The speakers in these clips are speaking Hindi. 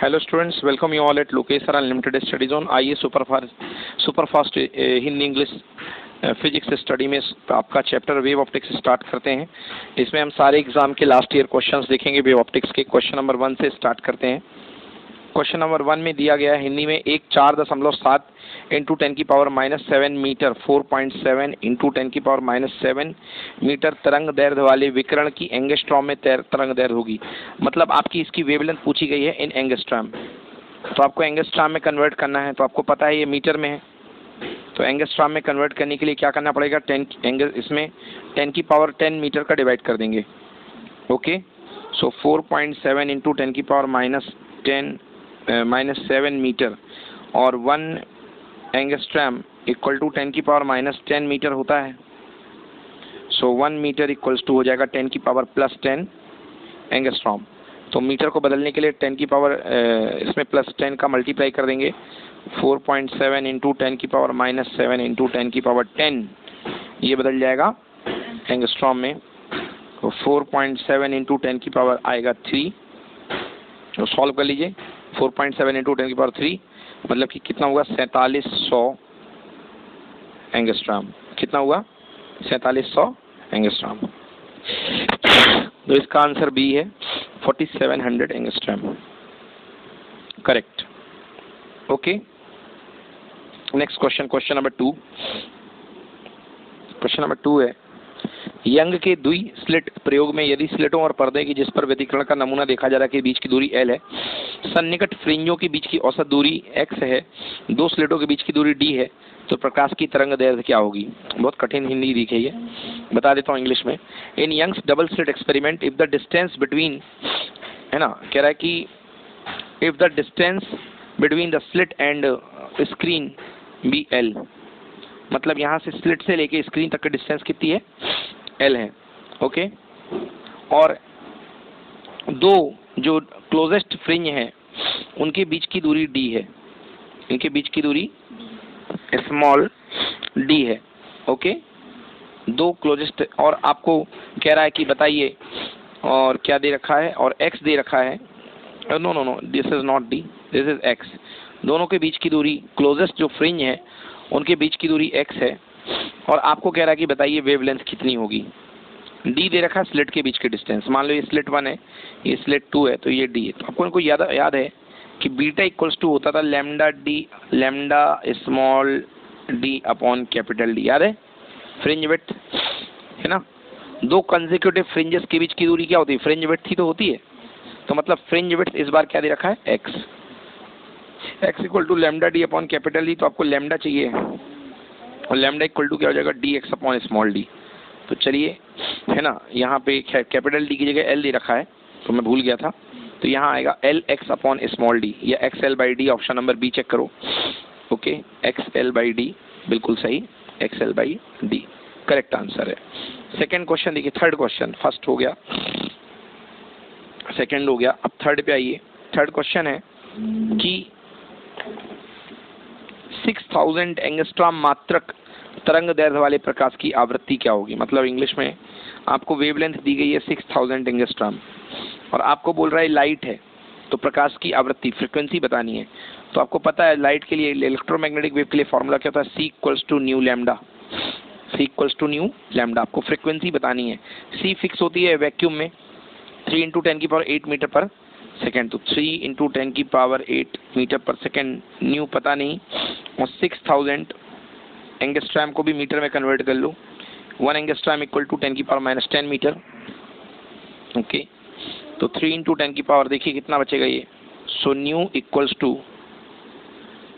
Hello students, welcome you all at Lokesh Sir Unlimited Study Zone। आइए super fast Hindi English physics study में आपका चैप्टर वेव ऑप्टिक्स स्टार्ट करते हैं। इसमें हम सारे एग्जाम के लास्ट ईयर क्वेश्चंस देखेंगे। वेव ऑप्टिक्स के क्वेश्चन नंबर 1 से स्टार्ट करते हैं। क्वेश्चन नंबर 1 में दिया गया है हिंदी में एक 4.7 इंटू 10⁻⁷ मीटर 4.7 इंटू 10⁻⁷ मीटर तरंग दैर्ध्य वाले विकिरण की एंगस्ट्रॉम में तरंग दैर्ध्य होगी। मतलब आपकी इसकी वेवलेंथ पूछी गई है इन एंगस्ट्रॉम। तो आपको एंगस्ट्रॉम में कन्वर्ट करना है। तो आपको पता है ये मीटर में है, तो एंगस्ट्रॉम में कन्वर्ट करने के लिए क्या करना पड़ेगा, 10 मीटर का डिवाइड कर देंगे। ओके, सो 4.7 इंटू 10⁻⁷ मीटर और 1 एंगस्ट्रॉम इक्वल टू 10⁻⁻10 मीटर होता है। सो 1 मीटर इक्वल्स टू हो जाएगा 10⁻+10 एंगस्ट्रॉम। तो मीटर को बदलने के लिए इसमें +10 का मल्टीप्लाई कर देंगे। 4.7 इंटू 10⁻⁷ इंटू 10⁻10 ये बदल जाएगा एंगस्ट्रॉम में। तो 4.7 इंटू 10 आएगा 3। तो सॉल्व कर लीजिए। 4.7 इंटू 10⁻3 मतलब कि कितना हुआ, 4700 एंगस्ट्रॉम। कितना हुआ, 4700 एंगस्ट्रॉम। तो इसका आंसर बी है 4700 angstrom, correct. Okay, next question, question number 2। Question number 2 है यंग के द्वि स्लिट प्रयोग में यदि स्लिटों और पर्दे की जिस पर व्यतिकरण का नमूना देखा जा रहा है के बीच की दूरी l है, सन्निकट फ्रिंजों के बीच की औसत दूरी x है, दो स्लिटों के बीच की दूरी d है, तो प्रकाश की तरंग दैर्ध्य क्या होगी। बहुत कठिन हिंदी दिखी है, बता देता हूँ इंग्लिश में। In Young's double slit experiment if the distance between, है ना, कह रहा है कि if the distance between the slit and screen be l, मतलब यहाँ से स्लिट से लेके स्क्रीन तक की डिस्टेंस कितनी है, l है। ओके, और दो जो क्लोजेस्ट फ्रिंज हैं उनके बीच की दूरी d है, इनके बीच की दूरी स्मॉल d है। ओके, दो क्लोजेस्ट, और आपको कह रहा है कि बताइए, और क्या दे रखा है, और x दे रखा है। No, this is not d, this is x। दोनों के बीच की दूरी, क्लोजेस्ट जो फ्रिंज है उनके बीच की दूरी x है, और आपको कह रहा है कि बताइए वेवलेंथ कितनी होगी। d दे रखा है स्लिट के बीच की डिस्टेंस। मान लो ये स्लिट 1 है, ये स्लिट 2 है, तो ये d है। तो आपको इनको याद है कि बीटा इक्वल्स टू होता था lambda small d upon capital D, याद है, फ्रिंज विड्थ, है ना। दो कंसेक्यूटिव फ्रिंजेस के बीच की दूरी क्या होती है, फ्रिंज विड्थ ही तो होती है। तो मतलब फ्रिंज विड्थ इस बार क्या दे रखा है, x equal to lambda d upon capital D। तो आपको लैम्डा चाहिए, और लैम्डा इक्वल टू क्या हो जाएगा, dx अपॉन स्मॉल d। तो चलिए, है ना, यहाँ पे कैपिटल D की जगह l दे रखा है, तो मैं भूल गया था। तो यहाँ आएगा lx अपॉन स्मॉल d, या xl/d, option number B check करो। ओके, xl/d बिल्कुल सही, xl/d करेक्ट आंसर है। सेकंड क्वेश्चन देखिए, थर्ड क्वेश्चन, फर्स्ट हो गया, सेकंड हो गया, अब थर्ड पे आइए। थर्ड क्वेश्चन है कि 6000 एंगस्ट्रॉम मात्रक तरंग दैर्ध्य वाले प्रकाश की आवृत्ति क्या होगी। मतलब इंग्लिश में आपको वेवलेंथ दी गई है 6000 एंगस्ट्रॉम, और आपको बोल रहा है लाइट है, तो प्रकाश की आवृत्ति फ्रीक्वेंसी बतानी है। तो आपको पता है लाइट के लिए, इलेक्ट्रोमैग्नेटिक वेव के लिए फॉर्मूला क्या होता है, c equals to nu lambda, c equals to nu lambda. आपको फ्रीक्वेंसी बतानी है। c फिक्स होती है वैक्यूम में 3 इंटू 10⁸ मीटर पर सेकेंड, तो 3 इंटू 10⁸ मीटर पर सेकेंड, न्यू पता नहीं, और 6000 एंगस्ट्रॉम को भी मीटर में कन्वर्ट कर लो। 1 angstrom equal to 10⁻⁻10 metre. Okay, तो 3 इंटू 10 देखिए कितना बचेगा ये। So nu equals to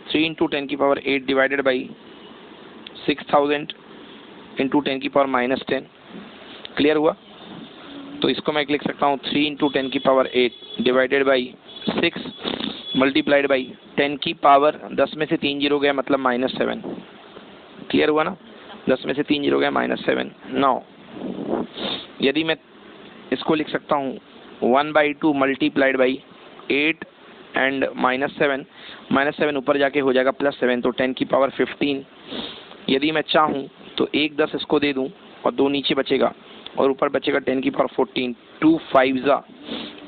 3 into 10⁸ divided by 6000 into 10⁻⁻10। Clear हुआ। तो इसको मैं लिख सकता हूँ 3 into 10⁸ divided by 6 multiplied by 10 में से 3 जीरो गया, मतलब -7। क्लियर हुआ ना, 10 में से 3 जीरो गया, -7। नाउ यदि मैं इसको लिख सकता हूँ 1/2 मल्टीप्लाइड बाई 8 एंड -7 ऊपर जाके हो जाएगा +7, तो 10⁻15। यदि मैं चाहूँ तो 1 10 इसको दे दूँ और 2 नीचे बचेगा, और ऊपर बचेगा 10⁻14। 2 5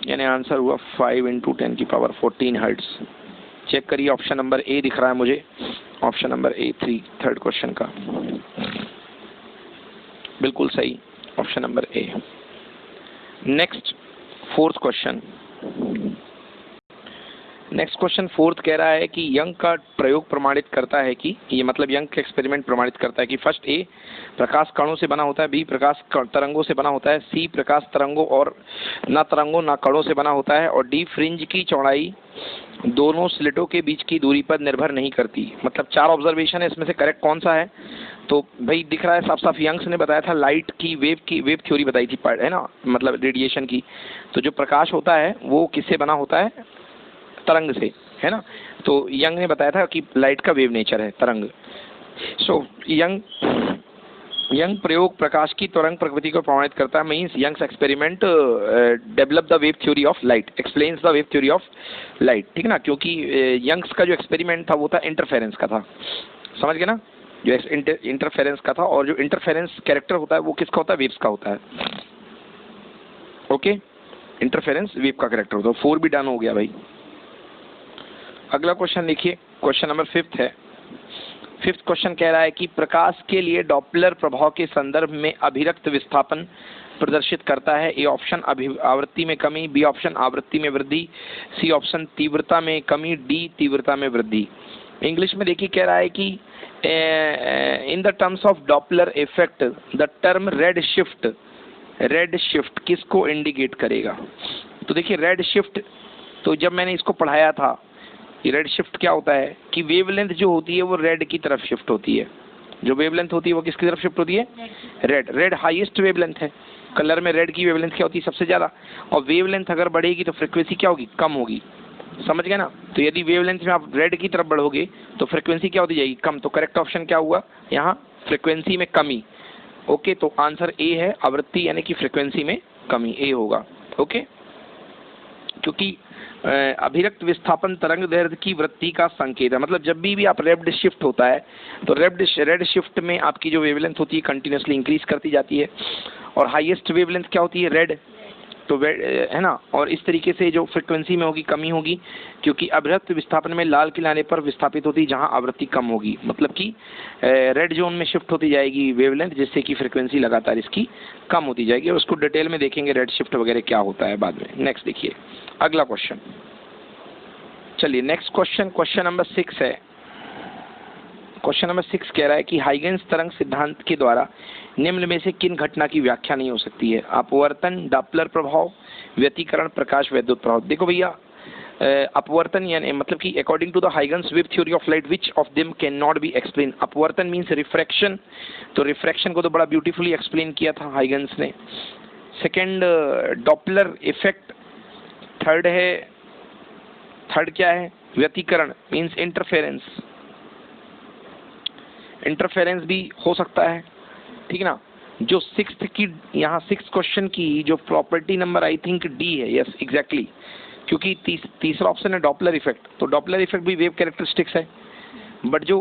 यानी आंसर हुआ 5 इंटू 10⁻14 हर्ट्ज। चेक करिए, ऑप्शन नंबर ए दिख रहा है मुझे, option number A 3 third question का बिल्कुल सही, option number A. Next fourth question, next question fourth कह रहा है कि यंग का प्रयोग प्रमाणित करता है कि, ये मतलब यंग का एक्सपेरिमेंट प्रमाणित करता है कि फर्स्ट ए प्रकाश कणों से बना होता है, बी प्रकाश तरंगों से बना होता है, सी प्रकाश तरंगों और ना तरंगों ना कणों से बना होता है, और डी फ्रिंज की चौड़ाई दोनों स्लिटों के बीच की दूरी पर निर्भर नहीं करती। मतलब 4 ऑब्जर्वेशन है, इसमें से करेक्ट कौन सा है? तो भाई दिख रहा है साफ साफ, यंग्स ने बताया था लाइट की वेव थ्योरी बताई थी, है ना, मतलब रेडिएशन की। तो जो प्रकाश होता है वो किससे बना होता है? तरंग से, है ना। तो यंग ने बताया था कि लाइट का वेव नेचर है तरंग। सो यंग प्रयोग प्रकाश की तरंग प्रकृति को प्रमाणित करता है, means Young's experiment develop the wave theory of light, explains the wave theory of light, ठीक है ना। क्योंकि यंग्स का जो एक्सपेरिमेंट था वो था इंटरफेरेंस का था, समझ गए ना, जो इंटरफेरेंस का था। और जो इंटरफेरेंस कैरेक्टर होता है वो किसका होता है? वेव्स का होता है। ओके, इंटरफेरेंस वेव का कैरेक्टर होता है। 4 भी डन हो गया भाई। अगला क्वेश्चन देखिए, क्वेश्चन नंबर 5 है। 5th क्वेश्चन कह रहा है कि प्रकाश के लिए डॉपलर प्रभाव के संदर्भ में अभिरक्त विस्थापन प्रदर्शित करता है। ए ऑप्शन आवृत्ति में कमी, बी ऑप्शन आवृत्ति में वृद्धि, सी ऑप्शन तीव्रता में कमी, डी तीव्रता में वृद्धि। इंग्लिश में देखिए कह रहा है कि in the terms of Doppler effect the term red shift किसको इंडिकेट करेगा? तो देखिए रेड शिफ्ट, तो जब मैंने इसको पढ़ाया था, रेड शिफ्ट क्या होता है कि वेवलेंथ जो होती है वो रेड की तरफ शिफ्ट होती है। जो वेवलेंथ होती है वो किसकी तरफ शिफ्ट होती है? रेड हाईएस्ट वेवलेंथ है। कलर में रेड की वेवलेंथ क्या होती है? सबसे ज्यादा। और वेवलेंथ अगर बढ़ेगी तो फ्रीक्वेंसी क्या होगी? कम होगी, समझ गए ना। तो यदि वेवलेंथ में आप रेड की तरफ बढ़ोगे तो फ्रीक्वेंसी क्या होती जाएगी? कम। तो करेक्ट ऑप्शन क्या हुआ यहाँ? फ्रीक्वेंसी में कमी। ओके, तो आंसर ए है, आवृत्ति यानी कि फ्रीक्वेंसी में कमी, ए होगा। ओके, क्योंकि अभिरक्त विस्थापन तरंग दैर्ध्य की वृद्धि का संकेत है। मतलब जब भी आप रेड शिफ्ट होता है तो रेड शिफ्ट में आपकी जो वेवलेंथ होती है कंटिन्यूसली इंक्रीज करती जाती है, और हाईएस्ट वेवलेंथ क्या होती है? रेड, तो है ना। और इस तरीके से जो फ्रिक्वेंसी में होगी कमी होगी, क्योंकि अभिरक्त विस्थापन में लाल किनारे पर विस्थापित होती है जहां आवृत्ति कम होगी। मतलब कि रेड जोन में शिफ्ट होती जाएगी वेवलेंथ, जिससे कि फ्रिक्वेंसी लगातार इसकी कम होती जाएगी। और उसको डिटेल में देखेंगे रेड शिफ्ट वगैरह क्या होता है बाद में। नेक्स्ट देखिए अगला क्वेश्चन। चलिए नेक्स्ट क्वेश्चन, क्वेश्चन नंबर 6 है। क्वेश्चन नंबर 6 कह रहा है कि हाइगेंस तरंग सिद्धांत के द्वारा निम्न में से किन घटना की व्याख्या नहीं हो सकती है? अपवर्तन, डॉपलर प्रभाव, व्यतिकरण, प्रकाश वैद्युत प्रभाव। देखो भैया, अपवर्तन यानी मतलब कि according to the Huygens wave theory of light which of them can not be explain. अपवर्तन मीन्स रिफ्रैक्शन, तो रिफ्रैक्शन को तो बड़ा ब्यूटीफुली एक्सप्लेन किया था हाइगेंस ने। सेकेंड डॉपलर इफेक्ट, थर्ड क्या है? व्यतिकरण मीन्स इंटरफेरेंस भी हो सकता है, ठीक ना। जो 6th की यहाँ 6th क्वेश्चन की जो property number I think D है, यस एग्जैक्टली, क्योंकि तीसरा ऑप्शन है डॉपलर इफेक्ट। तो डॉपलर इफेक्ट भी वेव कैरेक्टरिस्टिक्स है, बट जो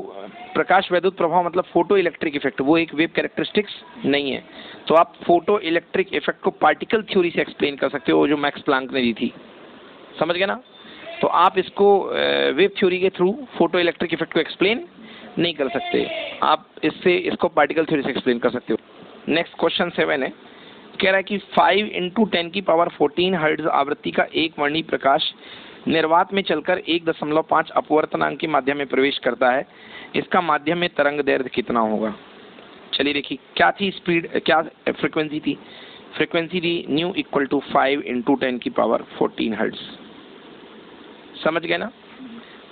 प्रकाश वैद्युत प्रभाव मतलब फोटो इलेक्ट्रिक इफेक्ट, वो एक वेव कैरेक्टरिस्टिक्स नहीं है। तो आप फोटो इलेक्ट्रिक इफेक्ट को पार्टिकल थ्योरी से एक्सप्लेन कर सकते हो, जो मैक्स प्लांक ने दी थी, समझ गए ना। तो आप इसको वेव थ्योरी के थ्रू फोटो इलेक्ट्रिक इफेक्ट को एक्सप्लेन नहीं कर सकते, आप इसको पार्टिकल थ्योरी से एक्सप्लेन कर सकते हो। नेक्स्ट क्वेश्चन 7 है, कह रहा है कि 5 × 10⁻14 हर्ट्ज आवृत्ति का एक वर्णी प्रकाश निर्वात में चलकर 1.5 अपवर्तनांक के माध्यम में प्रवेश करता है। इसका माध्यम में तरंग दैर्ध्य कितना होगा? चलिए देखिए क्या थी स्पीड, क्या फ्रिक्वेंसी थी? फ्रिक्वेंसी थी न्यू इक्वल टू 5 × 10⁻14 हर्ट्ज, समझ गए ना।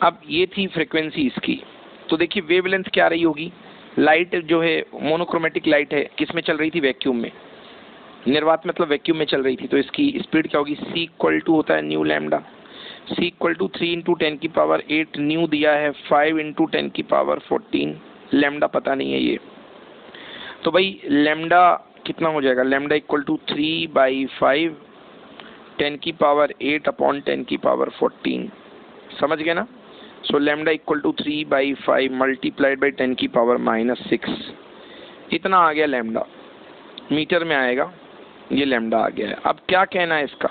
अब ये थी फ्रिक्वेंसी इसकी। तो देखिए वेवलेंथ क्या रही होगी? लाइट जो है मोनोक्रोमेटिक लाइट है, किस में चल रही थी? वैक्यूम में। निर्वात मतलब वैक्यूम में चल रही थी, तो इसकी स्पीड क्या होगी? C = होता है न्यू लैम्डा, C = 3 × 10⁸ न्यू दिया है, 5 × 10⁻14 लैम्डा पता नहीं है ये। तो भाई लैम्डा कितना हो जाएगा? लैम्डा = 3/5 10⁸ समझ गए ना। सो लैम्डा = 3/5 मल्टीप्लाइड बाई 10⁻⁻6, इतना आ गया लैम्डा, मीटर में आएगा, ये लैम्डा आ गया है। अब क्या कहना है इसका?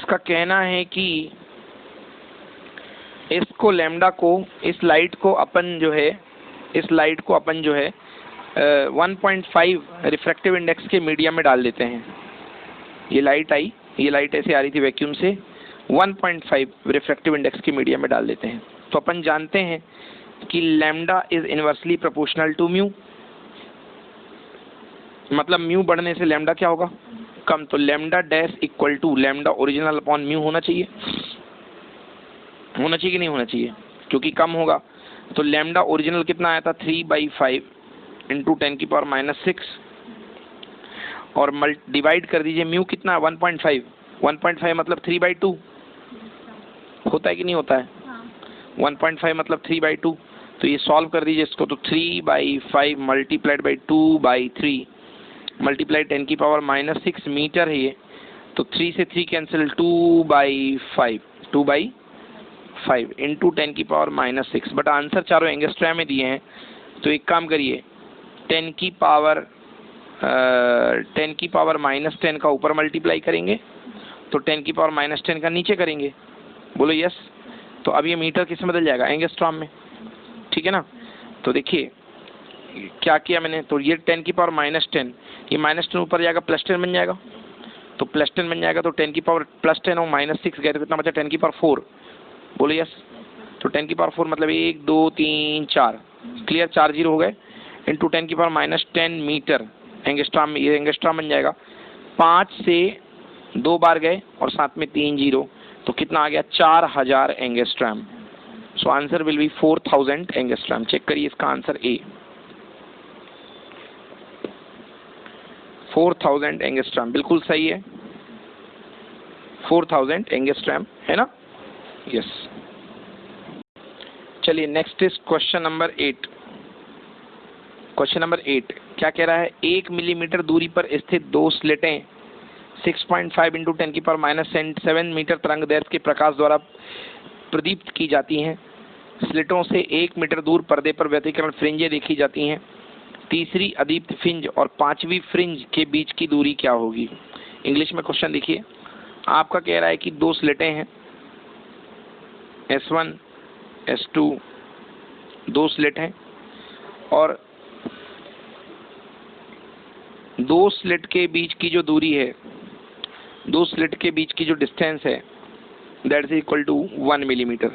इसका कहना है कि इसको लैम्डा को, इस लाइट को अपन जो है 1.5 रिफ्रैक्टिव इंडेक्स के मीडियम में डाल देते हैं। ये लाइट आई, ये लाइट ऐसे आ रही थी वैक्यूम से, 1.5 रिफ्रैक्टिव इंडेक्स के मीडियम में डाल देते हैं। तो अपन जानते हैं कि lambda is inversely proportional to mu, मतलब म्यू बढ़ने से लैम्डा क्या होगा, कम। तो lambda dash equal to lambda original upon mu होना चाहिए कि नहीं होना चाहिए, क्योंकि कम होगा। तो लैम्डा ओरिजिनल कितना आया था, 3/5 इंटू 10⁻⁻6, और डिवाइड कर दीजिए म्यू कितना, 1.5 मतलब 3/2 होता है कि नहीं होता है, 1.5 मतलब 3/2। तो ये सॉल्व कर दीजिए इसको, तो 3/5 मल्टीप्लाइड बाई 2/3 मल्टीप्लाई 10⁻⁻6 मीटर है ये। तो 3 से 3 कैंसिल, 2/5 इंटू 10⁻⁻6, बट आंसर चारों एंगस्ट्रॉम में दिए हैं। तो एक काम करिए, 10⁻⁻10 का ऊपर मल्टीप्लाई करेंगे, तो 10⁻⁻10 का नीचे करेंगे। बोलो यस। तो अब ये मीटर किस में बदल जाएगा, एंगस्ट्रॉम में, ठीक है ना। तो देखिए क्या किया मैंने, तो ये 10⁻⁻10, ये -10 ऊपर जाएगा, +10 बन जाएगा। तो +10 बन जाएगा, तो 10⁻+10 और -6 गए तो कितना बचा, 10⁻4। बोलो यस। तो 10⁻4 मतलब 1 2 3 4, क्लियर, 4 0 हो गए, इंटू 10⁻10 मीटर एंगस्ट्रॉम में, ये एंगस्ट्रॉम बन जाएगा। 5 से 2 बार गए और साथ में 3 0, तो कितना आ गया, 4000 angstrom. So answer will be 4000 angstrom. Check करिए इसका आंसर ए, 4000 एंगस्ट्रॉम बिल्कुल सही है, 4000 एंगस्ट्रॉम है ना, यस। चलिए next is question number 8। Question number 8 क्या कह रहा है, 1 मिलीमीटर दूरी पर स्थित 2 स्लिटें 6.5 इंटू 10⁻⁷ मीटर तरंग दैर्ध्य के प्रकाश द्वारा प्रदीप्त की जाती हैं। स्लिटों से 1 मीटर दूर पर्दे पर व्यतिकरण फ्रिंजें देखी जाती हैं। तीसरी अदीप्त फ्रिंज और 5वीं फ्रिंज के बीच की दूरी क्या होगी। इंग्लिश में क्वेश्चन देखिए, आपका कह रहा है कि 2 स्लिटें हैं, S1 S2 2 स्लिट हैं, और 2 स्लिट के बीच की जो दूरी है, 2 स्लिट के बीच की जो डिस्टेंस है, that is equal to 1 millimetre,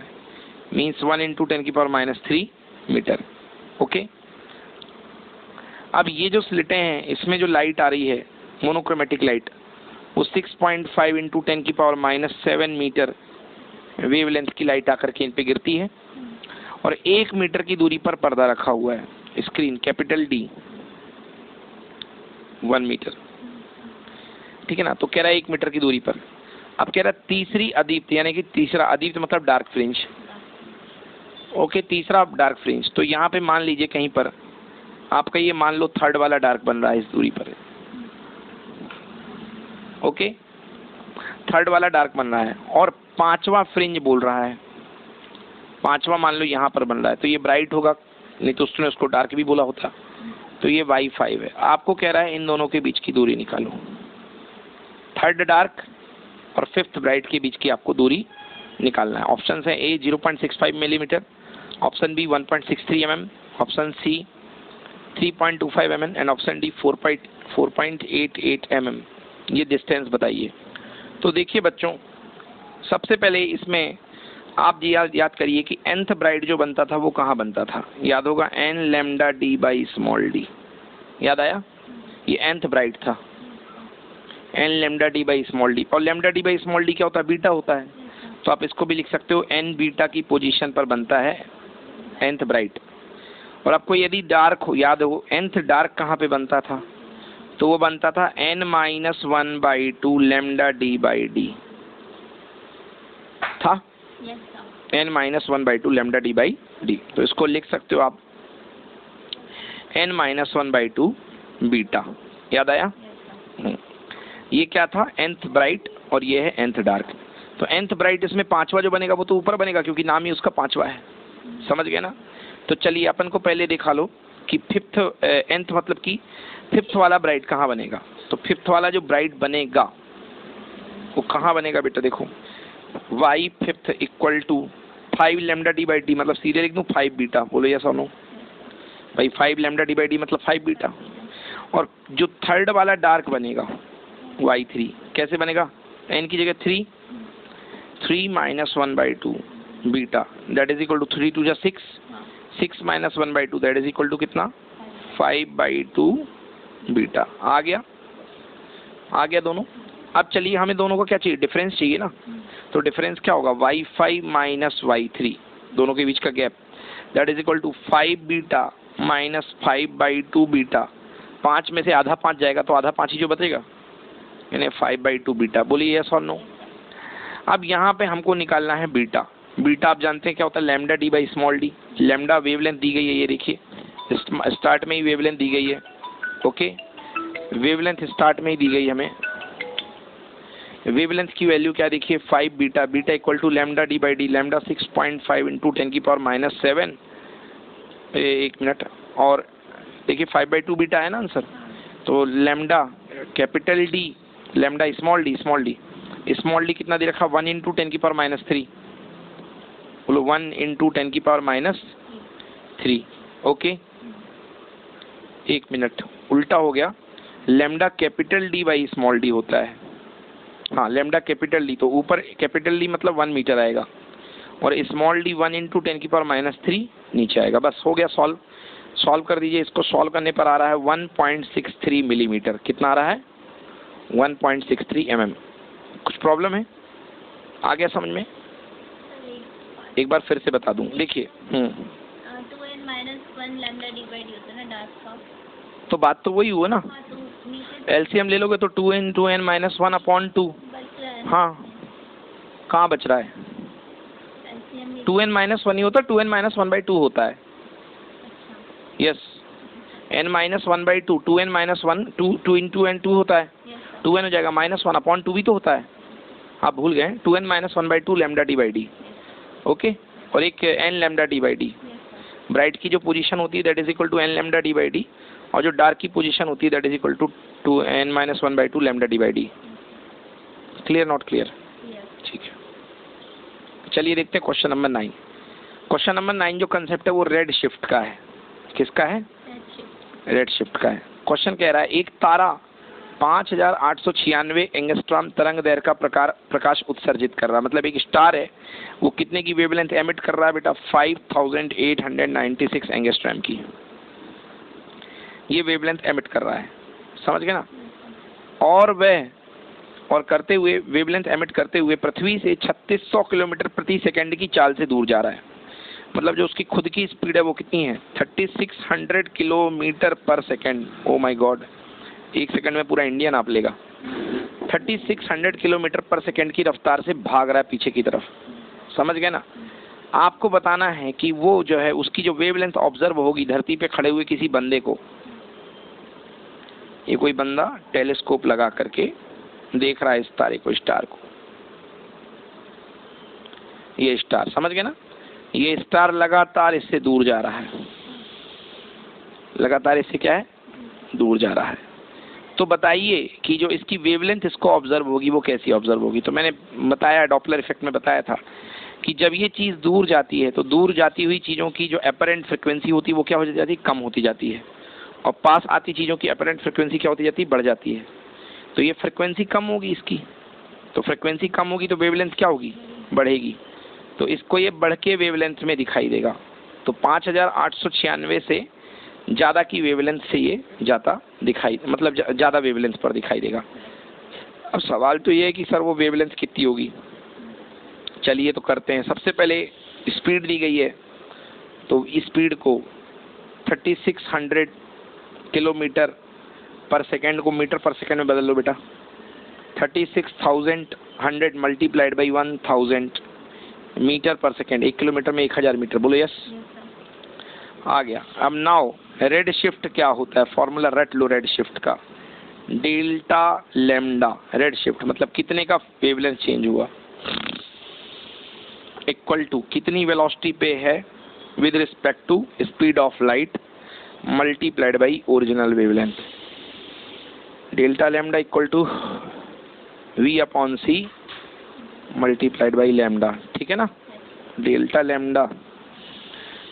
means 1 into 10⁻³ metre. Okay. अब ये जो स्लिटें हैं, इसमें जो लाइट आ रही है मोनोक्रोमेटिक लाइट, वो 6.5 इंटू 10⁻⁷ मीटर वेवलेंथ की लाइट आकर के इन पे गिरती है, और 1 मीटर की दूरी पर पर्दा रखा हुआ है, स्क्रीन कैपिटल D, 1 मीटर, ठीक है ना। तो कह रहा है 1 मीटर की दूरी पर। अब कह रहा है तीसरी अदीप्त, यानी कि तीसरा अदीप्त मतलब डार्क फ्रिंज, ओके, तीसरा डार्क फ्रिंज। तो यहाँ पे मान लीजिए कहीं पर आपका ये मान लो 3rd वाला डार्क बन रहा है इस दूरी पर, ओके, 3rd वाला डार्क बन रहा है, और 5वां फ्रिंज बोल रहा है, 5वां मान लो यहाँ पर बन रहा है, तो ये ब्राइट होगा, नहीं तो उसने उसको डार्क भी बोला होता। तो ये Y5 है। आपको कह रहा है इन दोनों के बीच की दूरी निकालो, 3rd डार्क और 5th ब्राइट के बीच की आपको दूरी निकालना है। ऑप्शन है A 0.65 millimetre, option B 1.63 mm, option C 3.25 mm and option D 4.88 mm। ये डिस्टेंस बताइए। तो देखिए बच्चों, सबसे पहले इसमें आप याद करिए कि nth ब्राइट जो बनता था वो कहाँ बनता था, याद होगा n लैम्डा d/d, याद आया, ये nth ब्राइट था, n लैम्डा d/d, और लैम्डा d/d क्या होता है, बीटा होता है। तो आप इसको भी लिख सकते हो n बीटा की पोजीशन पर बनता है nth ब्राइट। और आपको यदि डार्क हो, याद हो nth डार्क कहाँ पे बनता था, तो वो बनता था n-1/2 लैम्डा d/d था, n-1/2 लैम्डा d/d। तो इसको लिख सकते हो आप n-1/2 बीटा, याद आया। ये क्या था, nth ब्राइट, और ये है nth डार्क। तो nth ब्राइट इसमें 5वां जो बनेगा वो तो ऊपर बनेगा, क्योंकि नाम ही उसका 5वां है, समझ गए ना। तो चलिए अपन को पहले दिखा लो कि nth मतलब कि 5th वाला ब्राइट कहाँ बनेगा। तो 5th वाला जो ब्राइट बनेगा वो कहाँ बनेगा बेटा, देखो Y fifth equal to 5 lambda D by D, मतलब सीधे लिख दूँ 5 बीटा, बोलो यस और नो भाई, 5 लैम्डा डी बाई डी मतलब 5 बीटा। और जो थर्ड वाला डार्क बनेगा y3 कैसे बनेगा, n की जगह 3 minus 1/2 beta that is equal to 3 2 जा 6 minus 1/2 that is equal to कितना 5/2 बीटा। आ गया दोनों। अब चलिए हमें दोनों को क्या चाहिए, डिफरेंस चाहिए ना, तो डिफरेंस क्या होगा y5 माइनस y3, दोनों के बीच का gap, that is equal to 5 beta minus 5/2 beta. 5 में से आधा 5 जाएगा तो आधा 5 ही जो बचेगा, यानी 5/2 बीटा। बोलिए यस और नो। अब यहाँ पे हमको निकालना है बीटा। बीटा आप जानते हैं क्या होता है, lambda D by small D. Lambda wavelength दी गई है, ये देखिए स्टार्ट में ही वेवलेंथ दी गई है, ओके वेवलेंथ स्टार्ट में ही दी गई हमें। वेवलेंथ की वैल्यू क्या देखिए 5 beta, beta equal to lambda D by D, lambda 6.5 into 10⁻⁷, एक मिनट, और देखिए 5/2 बीटा है ना आंसर, तो lambda capital D, lambda small D कितना दे रखा 1 इंटू 10⁻⁻3, बोलो 1 इंटू 10⁻⁻3, ओके एक मिनट उल्टा हो गया, lambda capital D by small D होता है, हाँ लैम्डा कैपिटल डी, तो ऊपर कैपिटल डी मतलब 1 मीटर आएगा और स्मॉल डी 1 इंटू 10⁻⁻3 नीचे आएगा। बस हो गया सॉल्व कर दीजिए इसको। सॉल्व करने पर आ रहा है 1.63 मिलीमीटर। कितना आ रहा है 1.63 mm। कुछ प्रॉब्लम है, आ गया समझ में? एक बार फिर से बता दूं, देखिए 2n-1 lambda D by D होता है ना डार्क का, तो बात तो वही हुआ ना, एलसीएम ले लोगे तो 2n-1/2, हाँ कहाँ बच रहा है, 2n-1 ही होता है, 2n-1/2 होता है, yes n-1/2, 2n-1 2 into n 2 होता है, 2n हो जाएगा, -1/2 भी तो होता है, आप भूल गए 2n-1/2 lambda D by D, okay और एक n lambda D by D. Bright की जो पोजीशन होती है that is equal to n lambda D by D, और जो डार्क की पोजीशन होती है that is equal to 2n-1/2 lambda D by D. Clear not clear? ठीक है, चलिए देखते हैं क्वेश्चन नंबर 9। क्वेश्चन नंबर 9 जो कंसेप्ट है वो रेड शिफ्ट का है। किसका है? रेड शिफ्ट का है। क्वेश्चन कह रहा है एक तारा 5896 एंगस्ट्रॉम तरंग दैर्घ्य का प्रकाश उत्सर्जित कर रहा है, मतलब एक स्टार है, वो कितने की वेवलेंथ एमिट कर रहा है बेटा 5896 एंगस्ट्रॉम की, ये वेवलेंथ एमिट कर रहा है, समझ गए ना। और करते हुए वेवलेंथ एमिट करते हुए पृथ्वी से 3600 किलोमीटर प्रति सेकंड की चाल से दूर जा रहा है, मतलब जो उसकी खुद की स्पीड है वो कितनी है 3600 किलोमीटर पर सेकंड। ओ माय गॉड, एक सेकंड में पूरा इंडिया नाप लेगा। 3600 किलोमीटर पर सेकंड की रफ्तार से भाग रहा है पीछे की तरफ, समझ गए ना। आपको बताना है कि वो जो है उसकी जो वेवलेंथ ऑब्जर्व होगी धरती पे खड़े हुए किसी बंदे को, ये कोई बंदा टेलीस्कोप लगा करके देख रहा है इस तारे को, स्टार को, ये स्टार, समझ गए ना। ये स्टार लगातार इससे दूर जा रहा है, लगातार इससे क्या है दूर जा रहा है। तो बताइए कि जो इसकी वेवलेंथ इसको ऑब्जर्व होगी वो कैसी ऑब्जर्व होगी। तो मैंने बताया, डॉपलर इफेक्ट में बताया था कि जब ये चीज़ दूर जाती है तो दूर जाती हुई चीज़ों की जो अपरेंट फ्रिक्वेंसी होती है वो क्या हो जाती है, कम होती जाती है, और पास आती चीज़ों की अपरेंट फ्रिक्वेंसी क्या होती जाती है, बढ़ जाती है। तो ये फ्रिक्वेंसी कम होगी इसकी, तो फ्रिक्वेंसी कम होगी तो वेवलेंथ क्या होगी, बढ़ेगी, तो इसको ये बढ़ के वेवलेंथ में दिखाई देगा। तो 5896 से ज़्यादा की वेवलेंथ से ये ज़्यादा दिखाई, मतलब ज़्यादा वेवलेंथ पर दिखाई देगा। अब सवाल तो ये है कि सर वो वेवलेंथ कितनी होगी। चलिए तो करते हैं। सबसे पहले स्पीड दी गई है, तो स्पीड को 3600 किलोमीटर पर सेकेंड को मीटर पर सेकेंड में बदल लो बेटा। 36,100 मल्टीप्लाइड बाई 1000 मीटर पर सेकेंड, 1 किलोमीटर में 1000 मीटर, बोलो यस। आ गया। अब नाउ रेड शिफ्ट क्या होता है, फॉर्मूला रट लो रेड शिफ्ट का, डेल्टा लैम्डा रेड शिफ्ट मतलब कितने का वेवलेंथ चेंज हुआ, इक्वल टू कितनी वेलोसिटी पे है with respect to speed of light multiplied by original wavelength. Delta lambda equal to v upon c multiplied by lambda, ठीक है ना। डेल्टा लैम्डा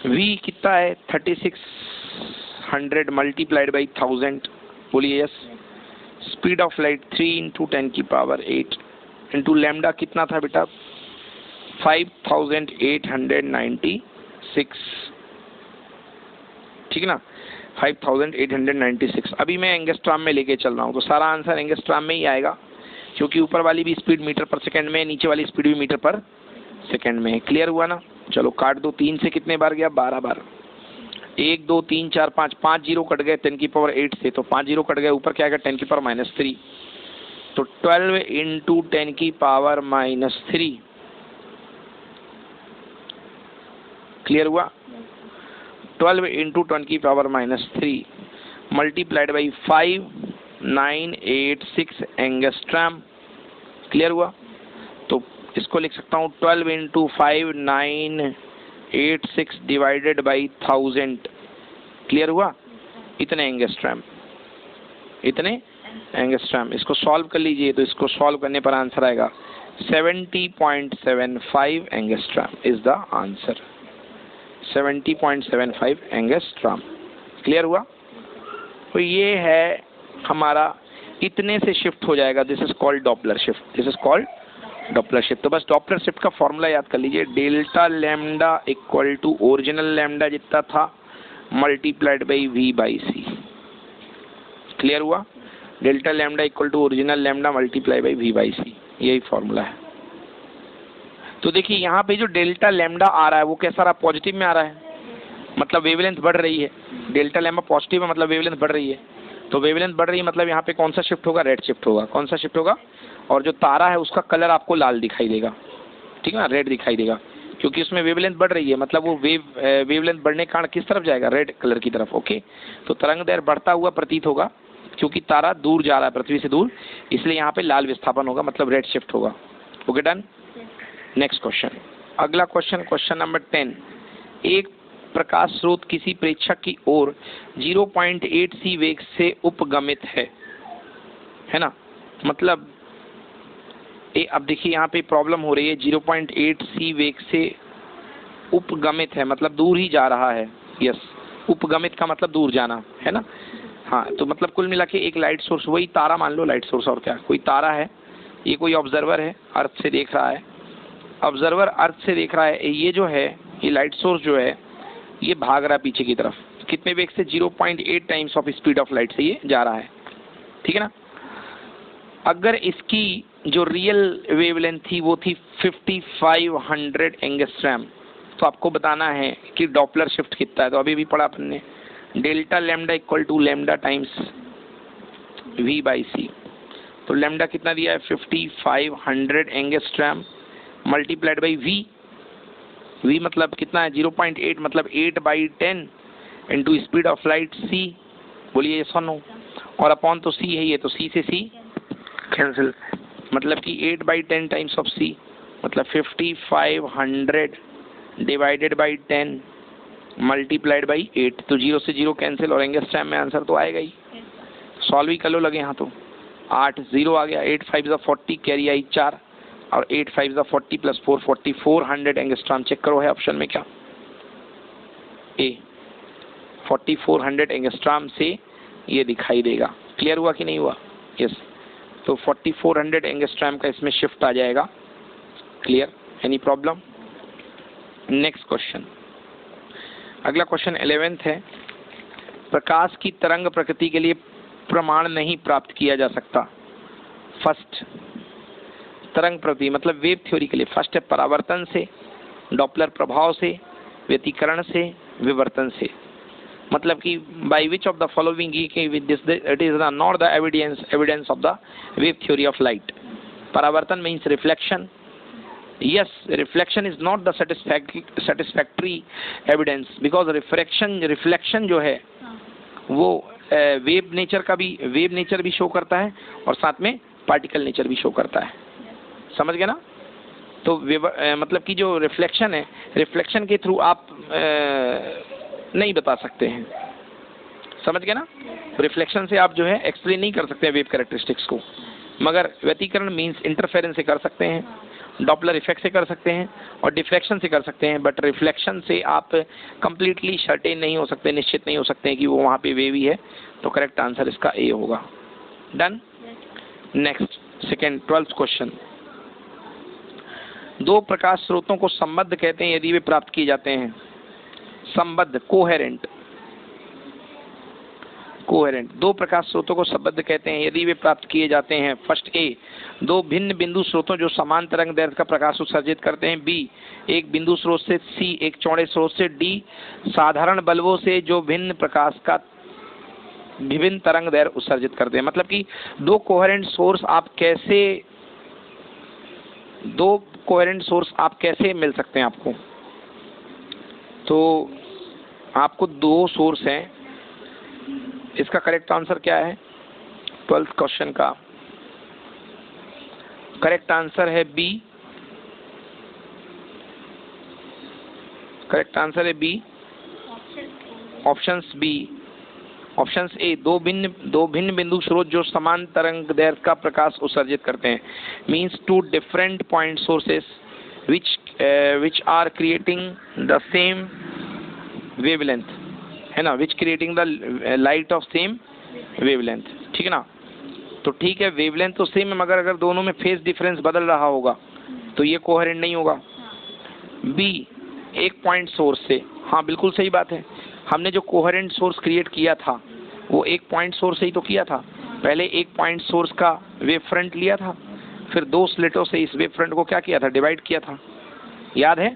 v कितना है 3600 मल्टीप्लाइड बाई 1000, बोलिए yes. Speed of light 3 into 10 की पावर 8 इंटू लैम्डा कितना था बेटा 5896, ठीक है ना, 5896। अभी मैं एंगस्ट्राम में लेके चल रहा हूँ तो सारा आंसर एंगस्ट्राम में ही आएगा, क्योंकि ऊपर वाली भी स्पीड मीटर पर सेकंड में है, नीचे वाली स्पीड भी मीटर पर सेकंड में है। क्लियर हुआ ना। चलो काट दो, 3 से कितने बार गया 12 बार। 1 2 3 4 5 जीरो कट गए 10 की पावर 8 से, तो 5 जीरो कट गए, ऊपर क्या आएगा 10 की पावर -3, तो 12 इंटू 10 की पावर -3। क्लियर हुआ। 12 इंटू 10 की power -3 multiplied by 5986 angstrom. Clear हुआ। तो इसको लिख सकता हूँ 12 इंटू 5986 डिवाइडेड बाई 1000। क्लियर हुआ। इतने एंगस्ट्रम, इतने एंगस्ट्रम। इसको सॉल्व कर लीजिए, तो इसको सॉल्व करने पर आंसर आएगा 70.75 angstrom is the answer. 70.75 angstrom. Clear हुआ। तो ये है हमारा, इतने से शिफ्ट हो जाएगा। This is called Doppler shift, this is called Doppler shift. तो बस डॉपलर शिफ्ट का फॉर्मूला याद कर लीजिए, delta lambda equal to original lambda जितना था multiplied by V by C. Clear हुआ। Delta lambda equal to original lambda multiply by V by C, यही फॉर्मूला है। तो देखिए यहाँ पे जो डेल्टा लैम्डा आ रहा है वो कैसा रहा, पॉजिटिव में आ रहा है, मतलब वेवलेंथ बढ़ रही है। डेल्टा लैम्डा पॉजिटिव है मतलब वेवलेंथ बढ़ रही है, तो वेवलेंथ बढ़ रही है मतलब यहाँ पे कौन सा शिफ्ट होगा, रेड शिफ्ट होगा। कौन सा शिफ्ट होगा, और जो तारा है उसका कलर आपको लाल दिखाई देगा, ठीक है ना, रेड दिखाई देगा, क्योंकि उसमें वेवलेंथ बढ़ रही है, मतलब वो वेवलेंथ बढ़ने के कारण किस तरफ जाएगा, रेड कलर की तरफ। ओके, तो तरंग दैर्घ्य बढ़ता हुआ प्रतीत होगा, क्योंकि तारा दूर जा रहा है पृथ्वी से दूर, इसलिए यहाँ पे लाल विस्थापन होगा, मतलब रेड शिफ्ट होगा। Okay done. नेक्स्ट क्वेश्चन, अगला क्वेश्चन, क्वेश्चन नंबर 10। एक प्रकाश स्रोत किसी प्रेक्षक की ओर 0.8 सी वेग से उपगमित है ना, मतलब अब देखिए यहाँ पे प्रॉब्लम हो रही है, 0.8 सी वेग से उपगमित है, मतलब दूर ही जा रहा है। यस, उपगमित का मतलब दूर जाना है ना। हाँ, तो मतलब कुल मिला के एक लाइट सोर्स, वही तारा मान लो लाइट सोर्स, और क्या, कोई तारा है, ये कोई ऑब्जर्वर है, अर्थ से देख रहा है, ऑब्जर्वर अर्थ से देख रहा है, ये जो है, ये लाइट सोर्स जो है ये भाग रहा है पीछे की तरफ, कितने वेग से, 0.8 times of speed of light से ये जा रहा है, ठीक है ना। अगर इसकी जो रियल वेवलेंथ थी वो थी 5500 एंगस्ट्रम, तो आपको बताना है कि डॉपलर शिफ्ट कितना है। तो अभी भी पढ़ा अपन ने, delta lambda equal to lambda times V by C. तो लैम्डा कितना दिया है 5500 angstrom multiplied by V. V मतलब कितना है 0.8, मतलब 8/10 into speed of light C. बोलिए ये नो, और अपॉन तो सी है ये, तो सी से सी कैंसिल, मतलब कि 8/10 टाइम्स ऑफ सी, मतलब 5500 डिवाइडेड बाई 10 मल्टीप्लाइड बाई 8, तो 0 से 0 कैंसिल, और एंगस्ट्रम में आंसर तो आएगा ही। सॉल्व ही कर लो लगे यहाँ, तो 8 0 आ गया, 8 5 40, कैरी आई 4, और 8 5 40 प्लस 4 4400 एंगस्ट्रम। चेक करो है ऑप्शन में क्या, ए 4400 एंगस्ट्रम से ये दिखाई देगा। क्लियर हुआ कि नहीं हुआ। यस, तो 4400 एंगस्ट्रम का इसमें शिफ्ट आ जाएगा। Clear, any problem. Next question, अगला क्वेश्चन 11th है। प्रकाश की तरंग प्रकृति के लिए प्रमाण नहीं प्राप्त किया जा सकता। फर्स्ट, तरंग प्रकृति मतलब वेव थ्योरी के लिए फर्स्ट है परावर्तन से, डॉपलर प्रभाव से, व्यतिकरण से, विवर्तन से। मतलब कि by which of the following it is not the evidence of the wave theory of light. परावर्तन means reflection. Yes, reflection is not the satisfactory evidence because reflection जो है वो वेव नेचर भी शो करता है, और साथ में पार्टिकल नेचर भी शो करता है। समझ गए ना। तो मतलब कि जो रिफ्लेक्शन है, रिफ्लेक्शन के थ्रू आप नहीं बता सकते हैं। समझ गए ना। रिफ्लेक्शन से आप जो है एक्सप्लेन नहीं कर सकते हैं वेव कैरेक्टरिस्टिक्स को। मगर व्यतिकरण मीन्स इंटरफेरेंस से कर सकते हैं, डॉपलर इफेक्ट से कर सकते हैं और डिफ्रैक्शन से कर सकते हैं, बट रिफ्लेक्शन से आप कंप्लीटली सर्टेन नहीं हो सकते, निश्चित नहीं हो सकते हैं कि वो वहाँ पे वेव ही है। तो करेक्ट आंसर इसका ए होगा। Done. Next second 12th question. दो प्रकाश स्रोतों को संबद्ध कहते हैं यदि वे प्राप्त किए जाते हैं। संबद्ध, कोहेरेंट, कोहेरेंट। दो प्रकाश स्रोतों को संबद्ध कहते हैं यदि वे प्राप्त किए जाते हैं। फर्स्ट ए, दो भिन्न बिंदु स्रोतों जो समान तरंग दैर्ध्य का प्रकाश उत्सर्जित करते हैं। बी, एक बिंदु स्रोत से। सी, एक चौड़े स्रोत से। डी, साधारण बल्बों से जो भिन्न प्रकाश का विभिन्न तरंग दैर्ध्य उत्सर्जित करते हैं। मतलब कि दो कोहेरेंट सोर्स आप कैसे मिल सकते हैं आपको। तो आपको दो सोर्स हैं। इसका करेक्ट आंसर क्या है 12th क्वेश्चन का? करेक्ट आंसर है बी। करेक्ट आंसर है B, options B, options A. दो भिन्न बिंदु स्रोत जो समान तरंग दैर्ध्य का प्रकाश उत्सर्जित करते हैं। Means two different point sources which are creating the same wavelength, है ना, which creating the light of same wavelength, ठीक है ना। तो ठीक है, वेवलेंथ तो सेम है, मगर अगर दोनों में फेज डिफरेंस बदल रहा होगा तो ये कोहेरेंट नहीं होगा। बी, एक पॉइंट सोर्स से। हाँ बिल्कुल सही बात है, हमने जो कोहेरेंट सोर्स क्रिएट किया था वो एक पॉइंट सोर्स से ही तो किया था। पहले एक पॉइंट सोर्स का वेव फ्रंट लिया था, फिर दो स्लिटों से इस वेव फ्रंट को क्या किया था, डिवाइड किया था, याद है।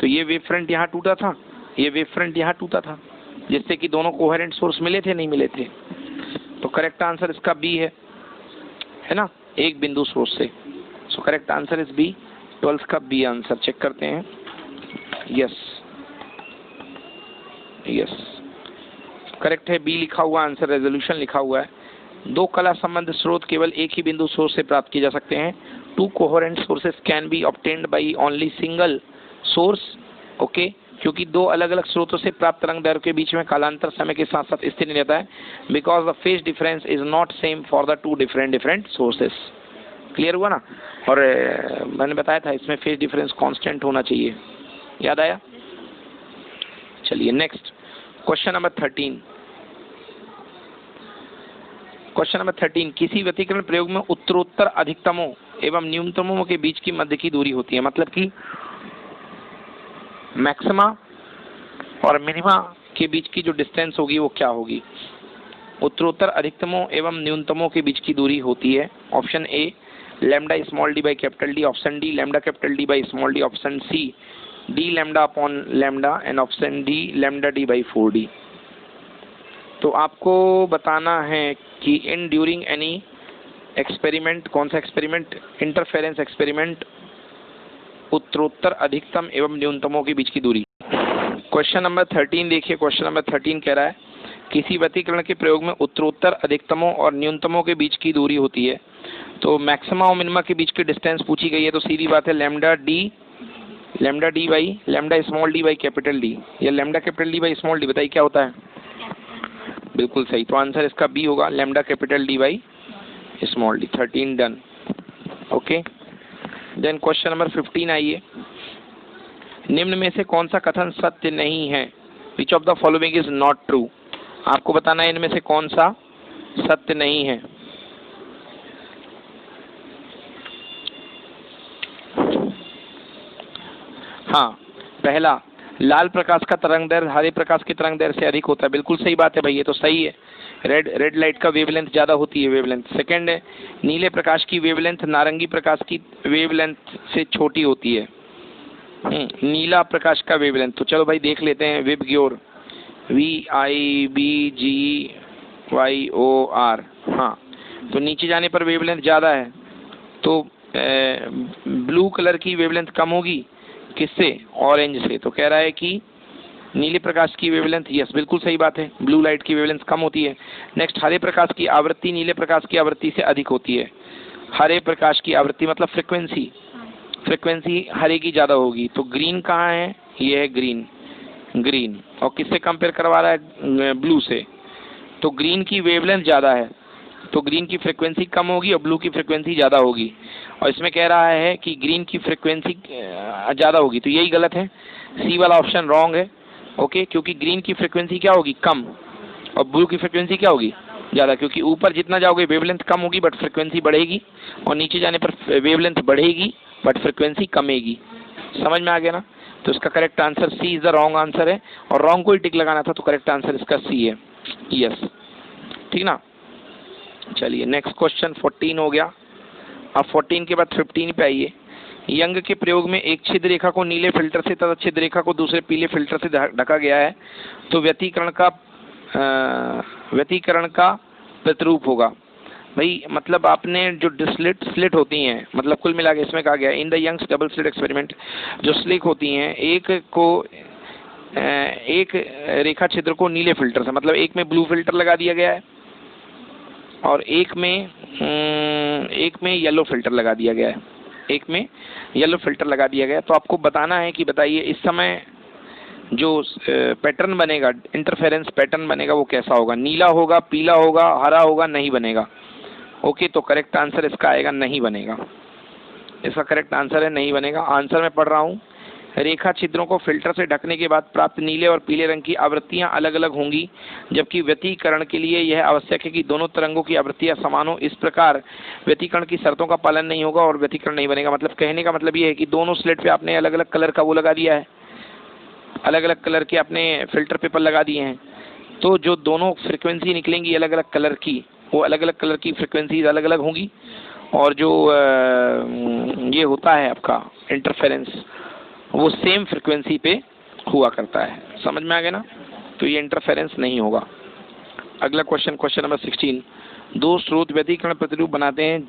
तो ये वेव फ्रंट यहाँ टूटा था, ये वेव फ्रंट यहाँ टूटा था, जिससे कि दोनों कोहेरेंट सोर्स मिले थे, नहीं मिले थे। तो करेक्ट आंसर इसका बी है ना, एक बिंदु स्रोत से। So correct answer is B, 12th का बी आंसर। चेक करते हैं। यस यस करेक्ट है, बी लिखा हुआ आंसर, रेजोल्यूशन लिखा हुआ है। दो कला संबंध स्रोत केवल एक ही बिंदु सोर्स से प्राप्त किए जा सकते हैं। To coherent sources can be obtained by only single source. Okay, क्योंकि दो अलग अलग स्रोतों से प्राप्त तरंग दैर्ध्य के बीच में कालांतर समय के साथ साथ स्थिर नहीं रहता है, because the phase difference is not same for the two different sources. Clear हुआ ना। और मैंने बताया था इसमें फेज डिफरेंस कांस्टेंट होना चाहिए, याद आया। चलिए next question number 13। Question number 13, किसी व्यतिकरण प्रयोग में उत्तरोत्तर अधिकतमों एवं न्यूनतमों के बीच की मध्य की दूरी होती है। मतलब कि मैक्सिमा और मिनिमा के बीच की जो डिस्टेंस होगी वो क्या होगी। उत्तरोत्तर अधिकतमों एवं न्यूनतमों के बीच की दूरी होती है। Option A, lambda small D by capital D. Option D, lambda capital D by small d. Option C, D lambda upon lambda. And option D, lambda D by 4d। तो आपको बताना है कि इन ड्यूरिंग एनी एक्सपेरिमेंट, कौन सा एक्सपेरिमेंट, इंटरफेरेंस एक्सपेरिमेंट, उत्तरोत्तर अधिकतम एवं न्यूनतमों के बीच की दूरी। क्वेश्चन नंबर 13 देखिए। क्वेश्चन नंबर 13 कह रहा है किसी व्यतिकरण के प्रयोग में उत्तरोत्तर अधिकतमों और न्यूनतमों के बीच की दूरी होती है। तो मैक्सिमा और मिनिमा के बीच की डिस्टेंस पूछी गई है, तो सीधी बात है lambda D by lambda small D by capital D, या lambda capital D by small D. बताइए क्या होता है। बिल्कुल सही, तो आंसर इसका बी होगा, lambda capital D by small d. 13 done. Okay, then question number 15 आइए। निम्न में से कौन सा कथन सत्य नहीं है। विच of the following is not true. आपको बताना है इनमें से कौन सा सत्य नहीं है। हाँ, पहला, लाल प्रकाश का तरंग दैर्ध्य हरे प्रकाश के तरंग दैर्ध्य से अधिक होता है। बिल्कुल सही बात है भाई, ये तो सही है। रेड लाइट का वेवलेंथ ज़्यादा होती है, वेवलेंथ। सेकंड है, नीले प्रकाश की वेवलेंथ नारंगी प्रकाश की वेवलेंथ से छोटी होती है। नीला प्रकाश का वेवलेंथ, तो चलो भाई देख लेते हैं। VIBGYOR, VIBGYOR। हाँ, तो नीचे जाने पर वेवलेंथ ज़्यादा है, तो ब्लू कलर की वेवलेंथ कम होगी, किससे, ऑरेंज से। तो कह रहा है कि नीले प्रकाश की वेवलेंथ, यस बिल्कुल सही बात है, ब्लू लाइट की वेवलेंथ कम होती है। नेक्स्ट, हरे प्रकाश की आवृत्ति नीले प्रकाश की आवृत्ति से अधिक होती है। हरे प्रकाश की आवृत्ति मतलब फ्रिक्वेंसी हरे की ज़्यादा होगी। तो ग्रीन कहाँ है, ये है ग्रीन, और किससे कंपेयर करवा रहा है, ब्लू से। तो ग्रीन की वेवलेंथ ज़्यादा है, तो ग्रीन की फ्रिक्वेंसी कम होगी और ब्लू की फ्रिक्वेंसी ज़्यादा होगी। और इसमें कह रहा है कि ग्रीन की फ्रिक्वेंसी ज़्यादा होगी, तो यही गलत है, सी वाला ऑप्शन रॉन्ग है। ओके, क्योंकि ग्रीन की फ्रिक्वेंसी क्या होगी, कम, और ब्लू की फ्रिक्वेंसी क्या होगी, ज़्यादा। क्योंकि ऊपर जितना जाओगे वेवलेंथ कम होगी बट फ्रिक्वेंसी बढ़ेगी, और नीचे जाने पर वेवलेंथ बढ़ेगी बट फ्रिक्वेंसी कमेगी। समझ में आ गया ना? तो इसका correct answer C is the wrong answer है, और रॉन्ग को ही टिक लगाना था, तो करेक्ट आंसर इसका सी है। यस, ठीक ना। चलिए नेक्स्ट क्वेश्चन 14 हो गया। अब 14 के बाद 15 पे आइए। यंग के प्रयोग में एक छिद्र रेखा को नीले फिल्टर से तथा छिद्र रेखा को दूसरे पीले फिल्टर से ढका गया है, तो व्यतिकरण का प्रतिरूप होगा। भाई मतलब आपने जो स्लिट होती हैं, मतलब कुल मिला के इसमें कहा गया in the Young's double slit experiment, जो स्लिट होती हैं एक रेखा छिद्र को नीले फिल्टर से, मतलब एक में ब्लू फिल्टर लगा दिया गया है और एक में येलो फिल्टर लगा दिया गया है, एक में येलो फिल्टर लगा दिया गया है। तो आपको बताना है कि बताइए इस समय जो पैटर्न बनेगा, इंटरफेरेंस पैटर्न बनेगा, वो कैसा होगा, नीला होगा, पीला होगा, हरा होगा, नहीं बनेगा। ओके, तो करेक्ट आंसर इसका आएगा नहीं बनेगा। इसका करेक्ट आंसर है नहीं बनेगा। आंसर मैं पढ़ रहा हूँ, रेखा छिद्रों को फिल्टर से ढकने के बाद प्राप्त नीले और पीले रंग की आवृत्तियां अलग अलग होंगी, जबकि व्यतिकरण के लिए यह आवश्यक है कि दोनों तरंगों की आवृत्तियां समान हो। इस प्रकार व्यतिकरण की शर्तों का पालन नहीं होगा और व्यतिकरण नहीं बनेगा। मतलब कहने का मतलब यह है कि दोनों स्लेट पे आपने अलग अलग कलर का वो लगा दिया है, अलग अलग कलर के आपने फिल्टर पेपर लगा दिए हैं, तो जो दोनों फ्रिक्वेंसी निकलेंगी अलग अलग कलर की, वो अलग अलग कलर की फ्रिक्वेंसीज अलग अलग होंगी, और जो ये होता है आपका इंटरफेरेंस, वो सेम फ्रिक्वेंसी पे हुआ करता है। समझ में आ गया ना? तो ये इंटरफेरेंस नहीं होगा। अगला क्वेश्चन, क्वेश्चन नंबर 16। दो स्रोत व्यतिकरण प्रतिरूप बनाते हैं।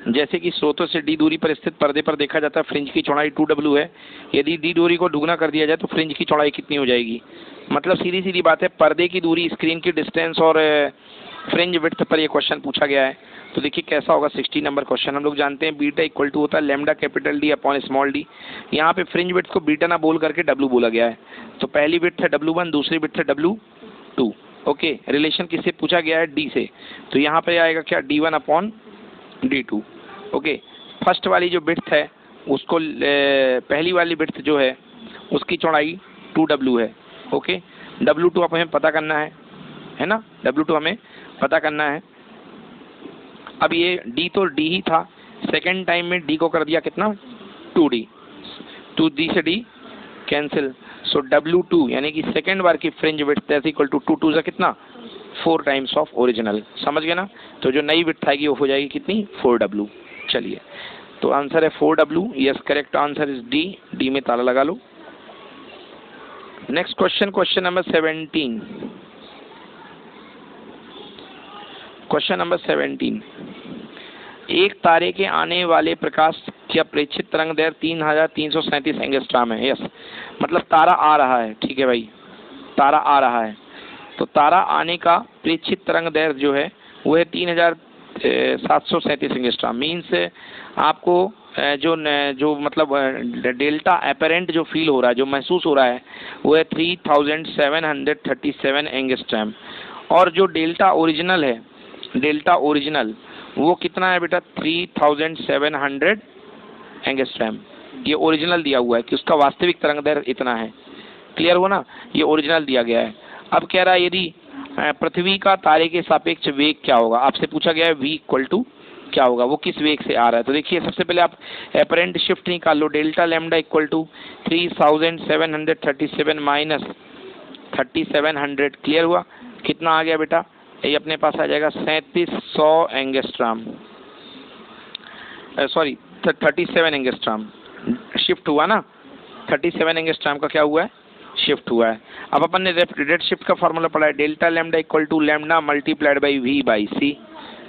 जैसे कि स्रोतों से डी दूरी पर स्थित पर्दे पर देखा जाता है फ्रिंज की चौड़ाई 2W है। यदि डी दूरी को दुगना कर दिया जाए तो फ्रिंज की चौड़ाई कितनी हो जाएगी? मतलब सीधी सीधी बात है, पर्दे की दूरी, स्क्रीन की डिस्टेंस और फ्रिंज विड्थ पर ये क्वेश्चन पूछा गया है। तो देखिए कैसा होगा 16 नंबर क्वेश्चन। हम लोग जानते हैं बीटा इक्वल टू होता है lambda capital D upon small D. यहाँ पे फ्रिंज विड्थ को बीटा ना बोल करके W बोला गया है। तो पहली विड्थ है W1, दूसरी विड्थ है W2। ओके, रिलेशन किससे पूछा गया है? D से। तो यहाँ पे आएगा क्या? D1 upon D2। Okay, first वाली जो विड्थ है उसको पहली वाली विड्थ जो है उसकी चौड़ाई 2W है। ओके, W2 अब हमें पता करना है ना, W2 हमें पता करना है। अब ये D तो D ही था, सेकेंड टाइम में D को कर दिया कितना? 2D, 2D से D कैंसिल, सो W2 यानी कि सेकेंड बार की fringe width is equal to 2 2 से कितना? 4 टाइम्स ऑफ ओरिजिनल। समझ गए ना? तो जो नई विड्थ आएगी वो हो जाएगी कितनी? 4W। चलिए, तो आंसर है 4W। Yes, correct answer is D में ताला लगा लो। Next question, question number 17। Question number 17। एक तारे के आने वाले प्रकाश की अपेक्षित तरंग दैर्घ्य 3337 एंगस्ट्रॉम है। यस, मतलब तारा आ रहा है। ठीक है भाई, तारा आ रहा है, तो तारा आने का प्रेक्षित तरंग दैर्घ्य जो है वो है 3737 एंगस्ट्रॉम। मीन्स आपको जो मतलब डेल्टा अपेरेंट जो फील हो रहा है, जो महसूस हो रहा है, वो है 3737 एंगस्ट्रॉम। और जो डेल्टा ओरिजिनल है, डेल्टा ओरिजिनल वो कितना है बेटा? 3700 एंगस्ट्रॉम। ये ओरिजिनल दिया हुआ है कि उसका वास्तविक तरंग दैर्घ्य इतना है। क्लियर हुआ ना? ये ओरिजिनल दिया गया है। अब कह रहा है यदि पृथ्वी का तारे के सापेक्ष वेग क्या होगा? आपसे पूछा गया है v इक्वल टू क्या होगा, वो किस वेग से आ रहा है। तो देखिए सबसे पहले आप एपरेंट शिफ्ट निकाल लो। Delta lambda equal to 3737 minus 3700। Clear हुआ? कितना आ गया बेटा? ये अपने पास आ जाएगा 3700 एंगस्ट्रॉम, सॉरी 37 एंगस्ट्रॉम। शिफ्ट हुआ ना, 37 एंगस्ट्रॉम का क्या हुआ है? शिफ्ट हुआ है। अब अपन ने रेड शिफ्ट का फॉर्मूला पढ़ा है, delta lambda equal to lambda multiplied by V by C।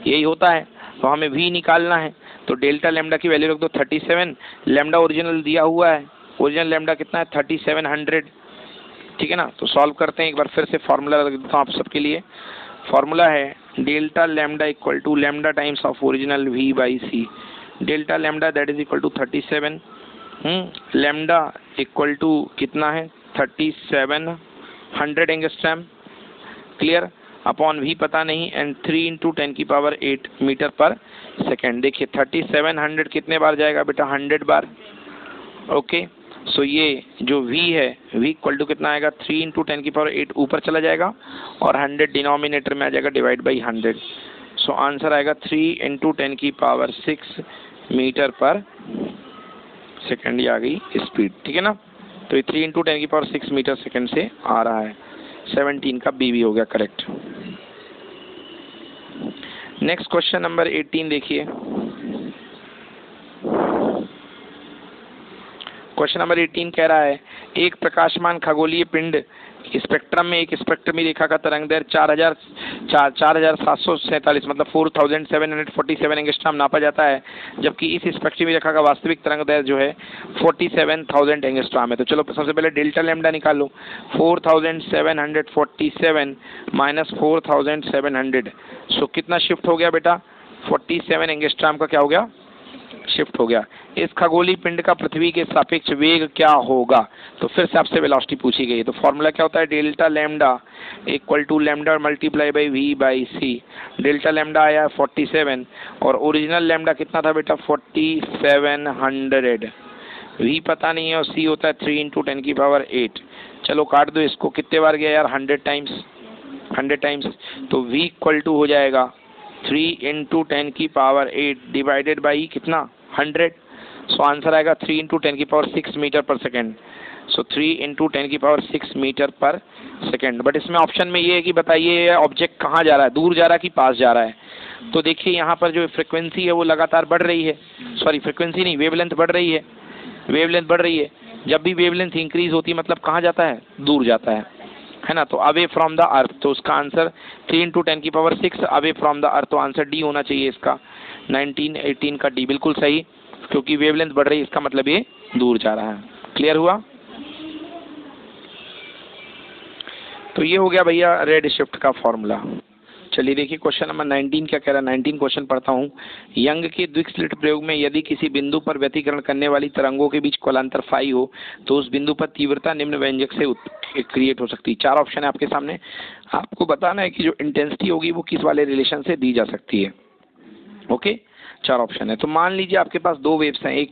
यही होता है, तो हमें V निकालना है। तो डेल्टा लैम्डा की वैल्यू रख दो 37, लैम्डा ओरिजिनल दिया हुआ है, ओरिजिनल लैम्डा कितना है? 3700। ठीक है ना? तो सॉल्व करते हैं एक बार फिर से, फॉर्मूला रख देता हूँ आप सबके लिए। फॉर्मूला है delta lambda equal to lambda times of original V by C। Delta lambda that is equal to 37, lambda equal to कितना है? 3700 एंगस्ट्रॉम। क्लियर? अपॉन v पता नहीं एंड 3 इंटू 10⁸ मीटर पर सेकेंड। देखिए 3700 कितने बार जाएगा बेटा? 100 बार। ओके, सो ये जो v है v इक्वल टू कितना आएगा? 3 इंटू 10⁸ ऊपर चला जाएगा और 100 डिनोमिनेटर में आ जाएगा डिवाइड बाई 100। सो आंसर आएगा 3 इंटू 10⁶ मीटर पर सेकेंड। ये आ गई स्पीड, ठीक है ना? तो ये 3 इंटू 10⁶ मीटर सेकेंड से आ रहा है। 17 का बी भी हो गया करेक्ट। नेक्स्ट क्वेश्चन नंबर 18 देखिए। क्वेश्चन नंबर 18 कह रहा है एक प्रकाशमान खगोलीय पिंड स्पेक्ट्रम में एक स्पेक्ट्रमी रेखा का तरंगदैर्घ्य 4747 मतलब 4747 एंगस्ट्रॉम नापा जाता है, जबकि इस स्पेक्ट्रमी रेखा का वास्तविक तरंगदैर्घ्य जो है 47,000 एंगस्ट्रॉम है। तो चलो सबसे पहले डेल्टा लैम्डा निकाल लो। 4747 माइनस 4700, सो कितना शिफ्ट हो गया बेटा? 47 एंगस्ट्रॉम का क्या हो गया? शिफ्ट हो गया। इस खगोलीय पिंड का पृथ्वी के सापेक्ष वेग क्या होगा? तो फिर से आपसे वेलोसिटी पूछी गई है। तो फॉर्मूला क्या होता है? Delta lambda equal to lambda multiply by V by C. Delta lambda आया 47 और ओरिजिनल लैम्डा कितना था बेटा? 4700। वी पता नहीं है और सी होता है 3 इंटू 10⁸। चलो काट दो इसको, कितने बार गया यार? 100 टाइम्स। तो वी इक्वल टू हो जाएगा 3 इंटू 10⁸ डिवाइडेड बाई कितना? 100। सो आंसर आएगा 3 इंटू 10⁶ मीटर पर सेकेंड। सो 3 इंटू 10⁶ मीटर पर सेकेंड। बट इसमें ऑप्शन में ये है कि बताइए ऑब्जेक्ट कहाँ जा रहा है, दूर जा रहा है कि पास जा रहा है? तो देखिए यहाँ पर जो फ्रिक्वेंसी है वो लगातार बढ़ रही है, सॉरी फ्रिक्वेंसी नहीं, वेवलेंथ बढ़ रही है, वेवलेंथ बढ़ रही है। जब भी वेवलेंथ इंक्रीज होती है मतलब कहाँ जाता है? दूर जाता है ना? तो अवे फ्रॉम द अर्थ, तो उसका answer 3 into 10⁶ away from the earth. तो आंसर डी होना चाहिए इसका। 1918 का डी बिल्कुल सही, क्योंकि वेवलेंथ बढ़ रही है इसका मतलब ये दूर जा रहा है। क्लियर हुआ? तो ये हो गया भैया रेड शिफ्ट का फॉर्मूला। चलिए देखिए क्वेश्चन नंबर 19 क्या कह रहा है। 19 क्वेश्चन पढ़ता हूँ। यंग के द्विस्लिट प्रयोग में यदि किसी बिंदु पर व्यतिकरण करने वाली तरंगों के बीच कोलांतर फाई हो तो उस बिंदु पर तीव्रता निम्न व्यंजक से क्रिएट हो सकती है। 4 ऑप्शन है आपके सामने, आपको बताना है कि जो इंटेंसिटी होगी वो किस वाले रिलेशन से दी जा सकती है। ओके, 4 ऑप्शन है। तो मान लीजिए आपके पास 2 वेव्स हैं, एक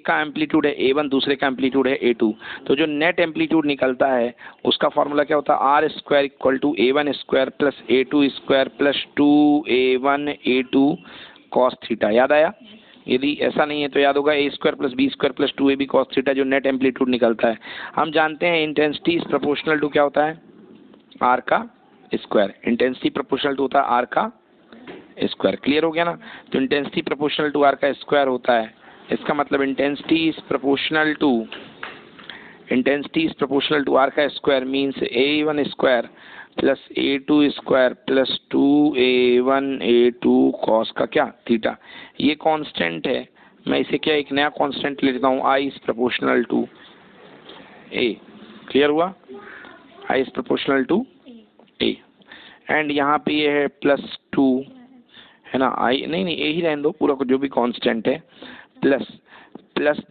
का एम्पलीट्यूड है A1, दूसरे का एम्पलीट्यूड है A2। तो जो नेट एम्पलीट्यूड निकलता है उसका फॉर्मूला क्या होता है? R square equal to A1 square plus A2 square plus 2A1 A2 cos theta. याद आया? यदि ऐसा नहीं है तो याद होगा A square plus B square plus 2AB cos theta, जो नेट एम्पलीट्यूड निकलता है। हम जानते हैं इंटेंसिटी इज प्रोपोर्शनल टू क्या होता है? R का स्क्वायर। इंटेंसिटी प्रोपोर्शनल टू होता है R का स्क्वायर। क्लियर हो गया ना? तो इंटेंसिटी प्रोपोर्शनल टू R का स्क्वायर होता है, इसका मतलब intensity is proportional to R का square means A1 square plus A2 square plus 2A1 A2 cos का क्या? थीटा। ये कांस्टेंट है, मैं इसे क्या एक नया कांस्टेंट ले लेता हूँ, I is proportional to A। Clear हुआ? I is proportional to A and यहाँ पे ये है प्लस 2 है ना? आई नहीं यही रहने दो, पूरा जो भी कांस्टेंट है प्लस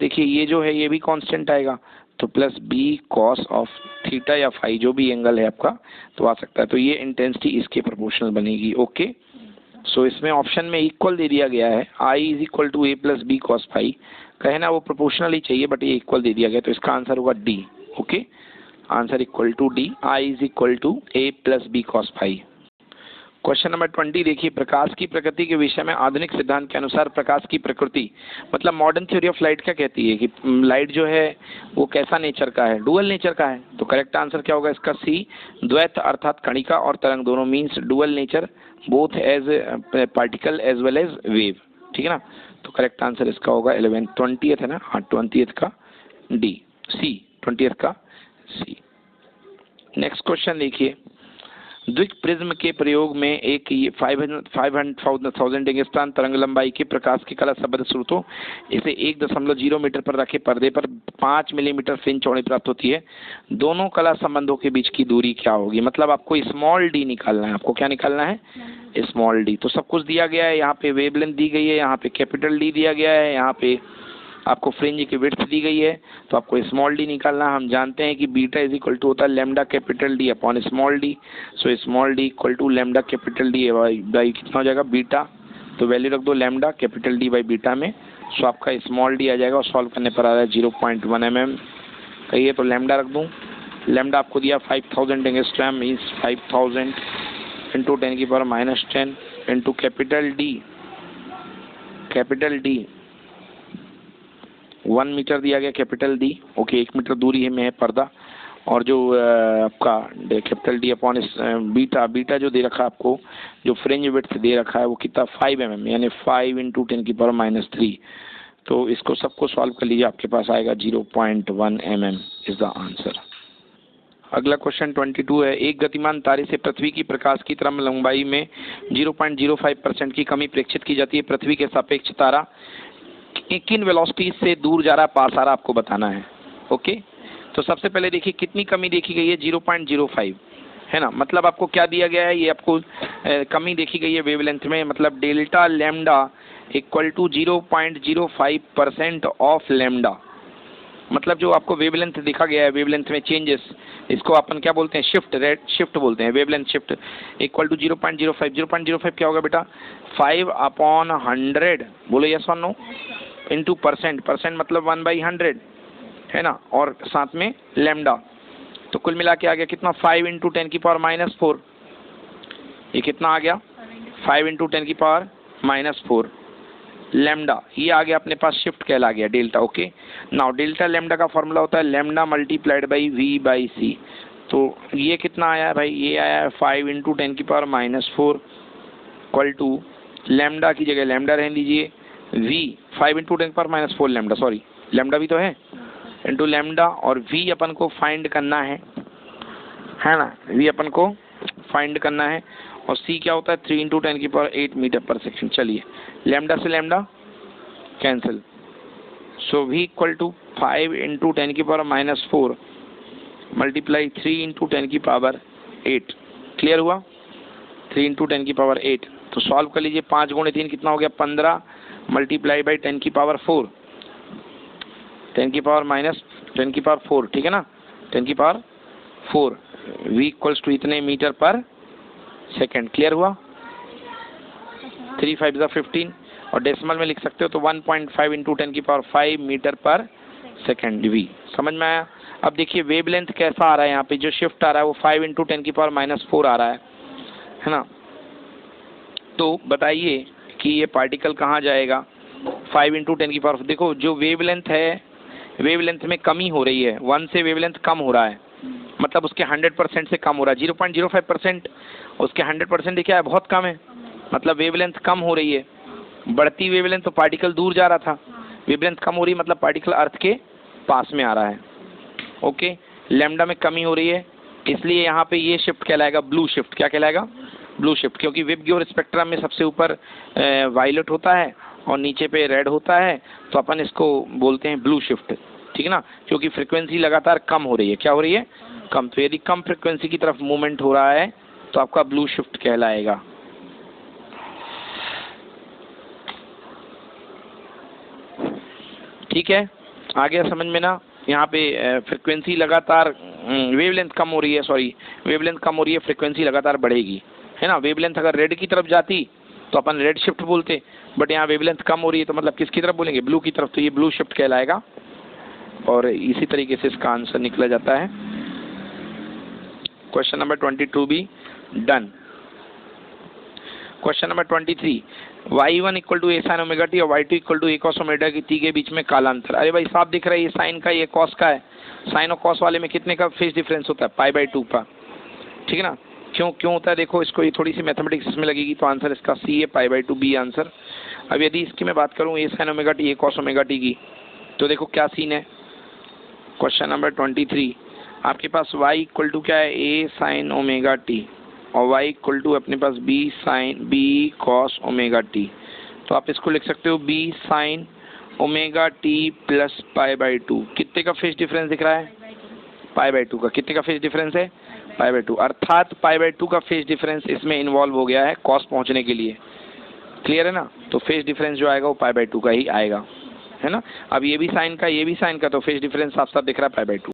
देखिए ये जो है ये भी कांस्टेंट आएगा, तो plus B cos of theta या फाई, जो भी एंगल है आपका तो आ सकता है। तो ये इंटेंसिटी इसके प्रोपोर्शनल बनेगी। ओके, सो इसमें ऑप्शन में इक्वल दे दिया गया है, I is equal to A plus B cos phi. कहे ना वो प्रोपोर्शनल ही चाहिए बट ये इक्वल दे दिया गया, तो इसका आंसर होगा D. Okay, answer equal to D, I is equal to A plus B cos phi. Question number 20 देखिए। प्रकाश की प्रकृति के विषय में आधुनिक सिद्धांत के अनुसार प्रकाश की प्रकृति मतलब मॉडर्न थ्योरी ऑफ लाइट क्या कहती है कि लाइट जो है वो कैसा नेचर का है? डुअल नेचर का है। तो करेक्ट आंसर क्या होगा इसका? सी, द्वैत अर्थात कणिका और तरंग दोनों, means dual nature both as particle as well as wave. ठीक है ना? तो करेक्ट आंसर इसका होगा 20th है ना? हाँ 20th का डी, सी 20th का सी। नेक्स्ट क्वेश्चन देखिए। द्विक प्रिज्म के प्रयोग में एक 500,000 एंगस्ट्रॉम तरंग लंबाई के प्रकाश के कला संबद्ध स्रोतों इसे 1.0 मीटर पर रखे पर्दे पर 5 मिलीमीटर फिन चौड़ी प्राप्त होती है। दोनों कला संबंधों के बीच की दूरी क्या होगी? मतलब आपको स्मॉल डी निकालना है। आपको क्या निकालना है? Small D. तो सब कुछ दिया गया है, यहाँ पे वेवलेंथ दी गई है, यहाँ पे कैपिटल डी दिया गया है, यहाँ पे आपको फ्रिंज की विड्थ दी गई है तो आपको स्मॉल डी निकालना। हम जानते हैं कि बीटा इज इक्वल टू होता है lambda capital D upon small d. So small d equal to lambda capital D by कितना हो जाएगा बीटा, तो वैल्यू रख दो lambda capital D by beta में। सो आपका स्मॉल डी आ जाएगा और सॉल्व करने पर आ रहा है 0.1 mm। कहिए तो लैम्डा रख दूँ। लैम्डा आपको दिया 5000 angstrom means 5000 into 10⁻⁻10 into capital D 1 metre दिया गया कैपिटल डी। ओके 1 मीटर दूरी है में है पर्दा। और जो आपका कैपिटल डी अपॉन बीटा जो दे रखा है आपको, जो फ्रिंज विड्थ दे रखा है वो कितना 5 mm यानी 5 इंटू 10⁻⁻3। तो इसको सबको सॉल्व कर लीजिए, आपके पास आएगा 0.1 mm इज द आंसर। अगला क्वेश्चन 22 है, एक गतिमान तारे से पृथ्वी की प्रकाश की तरंग लंबाई में 0.05% की कमी प्रेक्षित की जाती है। पृथ्वी के सापेक्ष तारा किन वेलोसिटी से दूर जा रहा है, पास आ रहा, आपको बताना है। ओके तो सबसे पहले देखिए कितनी कमी देखी गई है, 0.05 है ना। मतलब आपको क्या दिया गया है, ये आपको कमी देखी गई है वेवलेंथ में, मतलब delta lambda equal to 0.05% of lambda. मतलब जो आपको वेवलेंथ दिखा गया है, वेवलेंथ में चेंजेस, इसको अपन क्या बोलते हैं, शिफ्ट, रेट शिफ्ट बोलते हैं, वेवलेंथ शिफ्ट इक्वल टू 0.05। 0.05 क्या होगा बेटा, 5/100, बोलो यस और नो, इंटू परसेंट मतलब 1/100 है ना, और साथ में लैम्डा। तो कुल मिला के आ गया कितना, 5 इंटू 10⁻⁻4। ये कितना आ गया, 5 इंटू 10⁻⁻4 लैम्डा। ये आ गया अपने पास, शिफ्ट कहला गया delta. Okay now delta lambda का फॉर्मूला होता है लैम्डा मल्टीप्लाइड बाई V/c। तो ये कितना आया है भाई, ये आया है 5 इंटू 10⁻⁻4 इक्वल टू लैम्डा की जगह लैम्डा रहने दीजिए, V 5 into 10⁻⁻4 lambda, sorry lambda भी तो है, इंटू लैम्डा, और V अपन को फाइंड करना है ना, V अपन को फाइंड करना है। और C क्या होता है, 3 इंटू 10⁸ मीटर पर सेकेंड। चलिए लैम्डा से lambda cancel, so V equal to 5 into 10⁻⁻4 multiply 3 into 10⁸। Clear हुआ, 3 इंटू 10⁸। तो सॉल्व कर लीजिए, 5 गुणे 3 कितना हो गया, 15 मल्टीप्लाई बाई 10⁻4 10⁻4, ठीक है ना, 10⁻4 V इक्वल्स टू इतने मीटर पर सेकेंड। क्लियर हुआ, 3 5 15, और डेसिमल में लिख सकते हो तो 1.5 इंटू 10⁵ मीटर पर सेकेंड V। समझ में आया। अब देखिए वेवलेंथ कैसा आ रहा है, यहाँ पे जो शिफ्ट आ रहा है वो 5 इंटू 10⁻⁻4 आ रहा है ना। तो बताइए कि ये पार्टिकल कहाँ जाएगा, 5 इंटू 10⁻4। देखो जो वेवलेंथ है, वेवलेंथ में कमी हो रही है, 1 से वेवलेंथ कम हो रहा है, मतलब उसके 100% से कम हो रहा है। 0.05% उसके 100% क्या है, बहुत कम है, मतलब वेवलेंथ कम हो रही है। बढ़ती वेवलेंथ तो पार्टिकल दूर जा रहा था, वेवलेंथ कम हो रही है मतलब पार्टिकल अर्थ के पास में आ रहा है। ओके लैम्डा में कमी हो रही है, इसलिए यहाँ पे ये शिफ्ट कहलाएगा ब्लू शिफ्ट। क्या कहलाएगा, ब्लू शिफ्ट, क्योंकि विबग्योर स्पेक्ट्रम में सबसे ऊपर वायलेट होता है और नीचे पे रेड होता है, तो अपन इसको बोलते हैं ब्लू शिफ्ट, ठीक है ना, क्योंकि फ्रिक्वेंसी लगातार कम हो रही है। क्या हो रही है, कम। तो यदि कम फ्रिक्वेंसी की तरफ मूवमेंट हो रहा है तो आपका ब्लू शिफ्ट कहलाएगा। ठीक है, आ गया समझ में ना। यहाँ पे फ्रिक्वेंसी लगातार, वेवलेंथ कम हो रही है, सॉरी वेवलेंथ कम हो रही है, फ्रिक्वेंसी लगातार बढ़ेगी, है ना। वेवलेंथ अगर रेड की तरफ जाती तो अपन रेड शिफ्ट बोलते, बट यहाँ वेवलेंथ कम हो रही है तो मतलब किसकी तरफ बोलेंगे, ब्लू की तरफ, तो ये ब्लू शिफ्ट कहलाएगा। और इसी तरीके से इसका आंसर निकला जाता है। क्वेश्चन नंबर 22 भी done. Question number 23, y1 equal to a sin omega T और y2 equal to a cos omega T के बीच में कालांतर। अरे भाई साफ दिख रहा है, ये साइन का, ये कॉस का है। साइन और कॉस वाले में कितने का फेज डिफरेंस होता है, π/2 का, ठीक है ना। क्यों होता है, देखो इसको, ये थोड़ी सी मैथमेटिक्स इसमें लगेगी, तो आंसर इसका C है, π/2 बी आंसर। अब यदि इसकी मैं बात करूँ a sin omega T, a cos omega T की, तो देखो क्या सीन है। क्वेश्चन नंबर 23, आपके पास y इक्वल टू क्या है, a sin ओमेगा टी, और y इक्वल टू अपने पास b cos ओमेगा टी। तो आप इसको लिख सकते हो b sin omega T plus π/2। कितने का फेज डिफरेंस दिख रहा है, π/2 का। कितने का फेज डिफरेंस है, π/2, अर्थात π/2 का फेज डिफरेंस इसमें इन्वॉल्व हो गया है cos पहुंचने के लिए। क्लियर है ना, तो फेज डिफरेंस जो आएगा वो π/2 का ही आएगा। है ना। अब ये भी साइन का, ये भी साइन का, तो फेज डिफरेंस साफ साफ दिख रहा है पाई बाई 2।